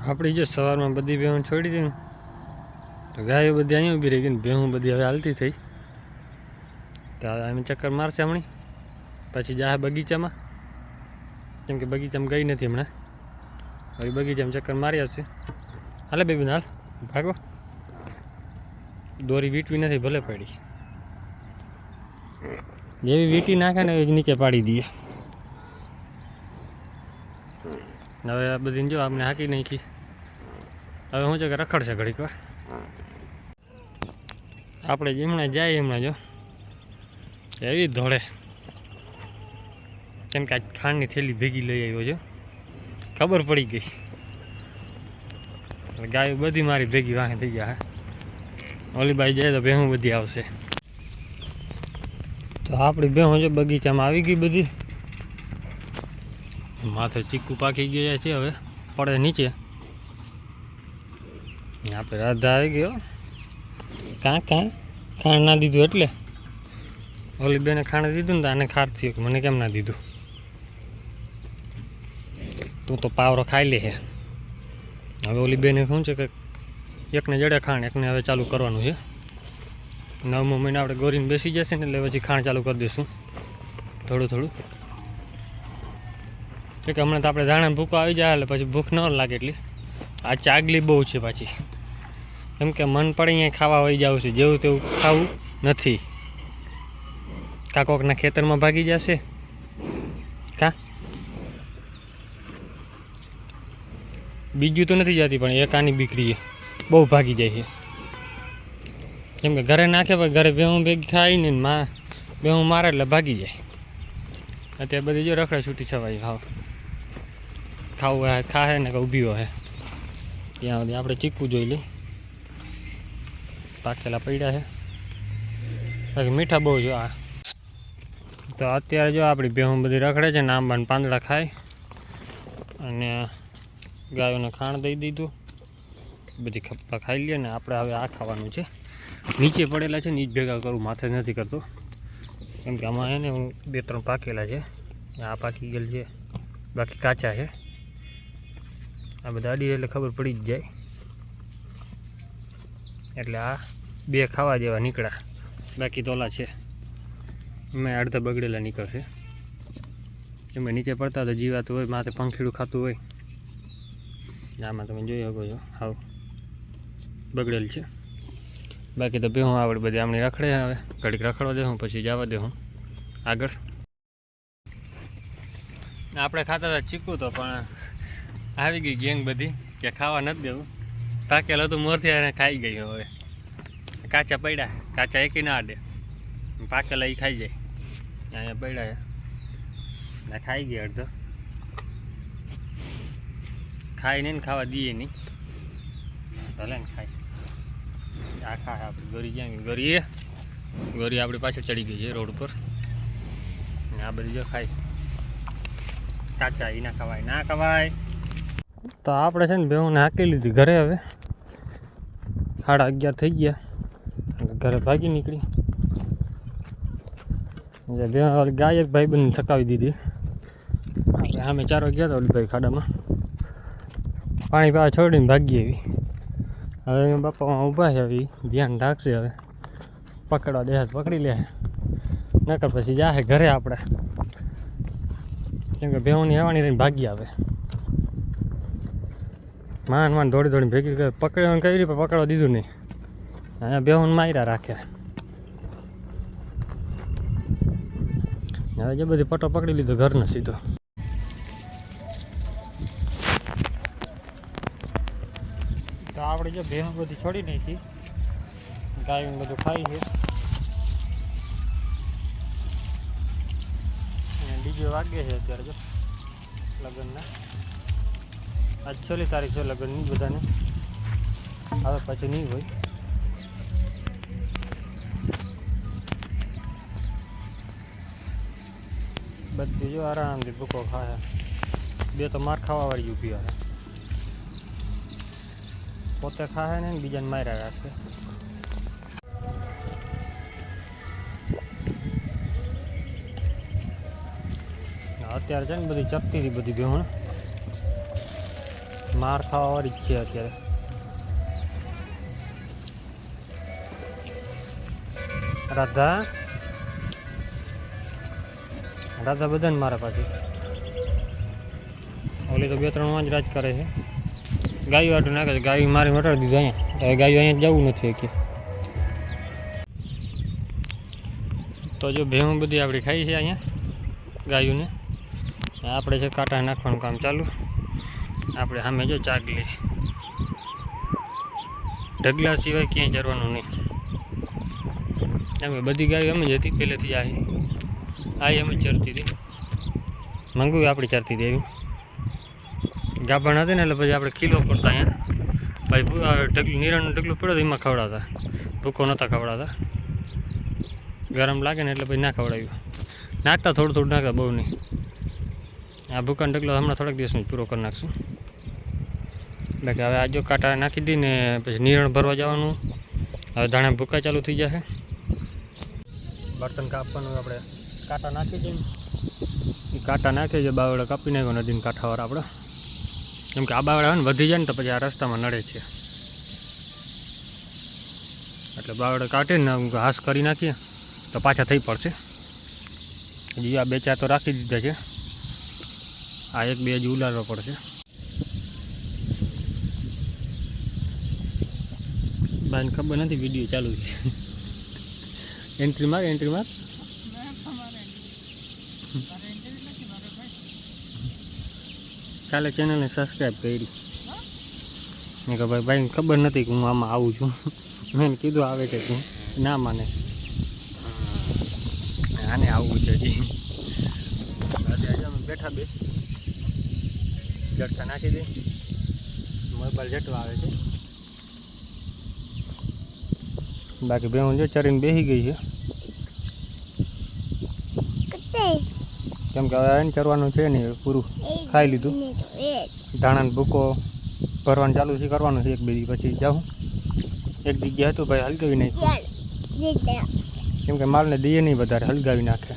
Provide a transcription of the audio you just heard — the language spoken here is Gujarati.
આપણી જો સવારમાં બધી ભેહું છોડી હતી ને તો ગાયો બધી અહીંયા ઊભી રહી ગઈ ને ભેહું બધી હવે હાલતી થઈ. તો હવે અમે ચક્કર મારશે હમણાં, પછી જાય બગીચામાં, કેમ કે બગીચામાં ગઈ નથી હમણાં. હવે બગીચામાં ચક્કર મારી આવશે. હાલે બેબી હાલ ભાગો. દોરી વીંટવી નથી, ભલે પડી. જેવી વીંટી નાખે ને એ નીચે પાડી દઈએ. હવે આ બધી જો આપણે હાકી નાખી. હવે શું છે કે રખડશે ઘડીક વાર. આપણે હમણાં જાય હમણાં જો એવી ધોળે, કેમ કે આજ ખાંડની થેલી ભેગી લઈ આવ્યો છો, ખબર પડી ગઈ. ગાયો બધી મારી ભેગી વાંહે થઈ ગયા. ઓલી બાઈ જાય તો ભેહું બધી આવશે. તો આપણી ભેહું જો બગીચામાં આવી ગઈ બધી. માથે ચીકુ પાકી ગયા છે, હવે પડે નીચે. આપણે રાધા આવી ગયો. કાં ખાણ ના દીધું એટલે ઓલી બેને ખાણ દીધું ને તો આને ખાર થયું, મને કેમ ના દીધું. તું તો પાવરો ખાઈ લે. હવે ઓલી બેને શું છે કે એકને જડે ખાણ, એકને હવે ચાલુ કરવાનું છે. 9મો મહિને આપણે ગોરીને બેસી જશે ને એટલે પછી ખાણ ચાલુ કરી દઈશું થોડું થોડું. કે હમણાં તો આપણે ધાણા ભૂકો આવી જાય એટલે પછી ભૂખ ન લાગે એટલી. આ ચાગલી બહુ છે પાછી, કેમ કે મન પડે અહીંયા ખાવા વહી જાવ છે, જેવું તેવું ખાવું નથી. કાકોકના ખેતરમાં ભાગી જશે બીજું તો નથી જતી, પણ એક આની દીકરી બહુ ભાગી જાય છે. કેમ કે ઘરે નાખે પણ ઘરે ભેહું ભેગી ખાઈને ભેહું મારે એટલે ભાગી જાય. અત્યારે બધી જો રખડે છૂટી છવાઈ ખાવું હોય ખાહે ને કે ઊભી હોય. ત્યાં સુધી આપણે ચીકવું જોઈ લઈ. પાકેલા પડ્યા છે બાકી મીઠા બહુ જો. આ તો અત્યારે જો આપણી ભેહું બધી રખડે છે ને આંબાના પાંદડા ખાય. અને ગાયોને ખાણ દઈ દીધું, બધી ખપ્પા ખાઈ લે. ને આપણે હવે આ ખાવાનું છે. નીચે પડેલા છે ને એ જ ભેગા કરું, માથે નથી કરતો. કેમ કે આમાં એને 2-3 પાકેલા છે. આ પાકી ગયેલ છે, બાકી કાચા છે. આ બધા અડી એટલે ખબર પડી જ જાય. એટલે આ 2 ખાવા જેવા નીકળ્યા, બાકી તોલા છે મેં અડધા બગડેલા નીકળશે. એમાં નીચે પડતા તો જીવાતું હોય, માથે પંખીડું ખાતું હોય. આમાં તમે જોઈ શકો છો હાવ બગડેલ છે. બાકી તો ભેહું આવડે બધી આમની રખડે. હવે ઘડીક રખડવા દેવું, પછી જવા દેવું આગળ. આપણે ખાતા હતા ચીકુ તો, પણ આવી ગઈ ગેંગ બધી કે ખાવા નથી દેવું. પાકેલો તો મોરથી એને ખાઈ ગઈ. હવે કાચા પડ્યા, કાચા એકી ના આડે, પાકેલા એ ખાઈ જાય. અહીંયા પડ્યા ને ખાઈ ગયા અડધો. ખાઈ નહીં ને ખાવા દઈએ નહીં, ભલે ને ખાય. આ ખાય આપણે ગોરી ક્યાં ગઈ? ગોરી આપણી પાછળ ચડી ગઈ છે રોડ ઉપર. આ બધી જો ખાય કાચા, એ ના ખવાય, ના ખવાય. તો આપણે છે ને ભેહુંને હાંકી લીધી ઘરે. હવે 11:30 થઈ ગયા, ઘરે ભાગી નીકળી. ભેહું ગાય એક ભાઈ બંને થકાવી દીધી. આપણે સામે ચારો ગયા હતા ઓલી ભાઈ ખાડામાં પાણી પાવા છોડીને ભાગી આવી. હવે બાપા ઊભા છે, હવે ધ્યાન રાખશે. હવે પકડવા દે પકડી લે, નકર પછી જાહે ઘરે આપણે. કેમ કે ભેહુંની હેવાની રહીને ભાગી આવે. માંડ દોડી ભેગી પકડવાનું કઈ રીતે પકડવા દીધું નહીં. અહીંયા ભેહુંને માર્યા રાખે. હવે જે બધી પટો પકડી લીધો ઘરનો સીધો. તો આપણે જો ભેહું બધી છોડી નાખી, ગાયું બધું ખાઈ છે. બીજો વાગે છે અત્યારે જો લગ્નના. આજ 6લી તારીખ છે લગ્નની બધાને. હવે પછી નહીં હોય. બધી જો આરામથી ભૂકો ખાય. 2 તો માર ખાવાવાળી ઊભી આવે. પોતે ખાય ને બીજાને માર્યા રાખશે. અત્યારે છે ને બધી ચપટી હતી બધી ભેહું. માર ખાવાવાળી જ છે અત્યારે. રાધા રાધા બધાને મારા પાછી. ઓલી તો 2-3 માં જ રાજ કરે છે. ગાયું આટું નાખે છે. ગાયું મારી મટાડી દીધું અહીંયા. હવે ગાયું અહીંયા જવું નથી કે. તો જો ભેહું બધી આપણી ખાઈ છે અહીંયા ગાયુંને. આપણે છે કાંટા નાખવાનું કામ ચાલુ. આપણે સામે જો ચાગલી. ઢગલા સિવાય ક્યાંય ચરવાનું નહીં. એમ બધી ગાયો એમ જ હતી પહેલેથી. આ એમ જ ચરતી હતી. મંગવી આપણી ચરતી હતી એવી. ગાભણ હતી ને એટલે પછી આપણે કિલો પડતા અહીંયા. ભાઈ ઢગલું નિરાણનું ઢગલું પડ્યો તો એમાં ખવડાવતા. ભૂકો નહોતા ખવડાવતા. ગરમ લાગે ને એટલે પછી ના ખવડાવ્યું. નાખતા થોડું થોડું નાખતા, બહુ નહીં. આ ભૂકાનો ઢગલો હમણાં થોડાક દિવસમાં પૂરો કરી નાખશું. બાકી હવે આ જો કાંટા નાખી દઈને પછી નિરણ ભરવા જવાનું. હવે ધાણા ભૂકા ચાલુ થઈ જશે. બર્તન કાપવાનું આપણે કાંટા નાખી દઈએ. એ કાંટા નાખી છે બાવડા કાપી નાખ્યો નદીને કાંઠાવાળા આપણે. કેમ કે આ બાવડા હોય ને વધી જાય ને તો પછી આ રસ્તામાં નડે છે. એટલે બાવડા કાઢીને ઘાસ કરી નાખીએ તો પાછા થઈ પડશે. હજી આ 2-4 તો રાખી દીધા છે. આ 1-2 હજી ઉલાડવા પડશે. બાઈને ખબર નથી વિડીયો ચાલુ છે. એન્ટ્રી માર. કાલે ચેનલને સબસ્ક્રાઈબ કરી. મેં કહ્યું ભાઈને ખબર નથી કે હું આમાં આવું છું. મેં કીધું આવે કે તું ના માને. આને આવવું છે હજી. અત્યારે અમે બેઠા બે જટકા નાખી દઈ. મોબાઈલ જટવા આવે છે. બાકી બેહું જો ચરીને બેસી ગઈ છે. કેમ કે હવે એને ચરવાનું છે નહીં, પૂરું ખાઈ લીધું. ધાણાનો ભૂકો ભરવાનું ચાલુ છે, કરવાનું છે 1-2 દી પછી જાઉં. એક જગ્યા હતું ભાઈ હલગાવી નાખ્યું. કેમ કે માલને દઈએ નહીં વધારે, હલગાવી નાખે.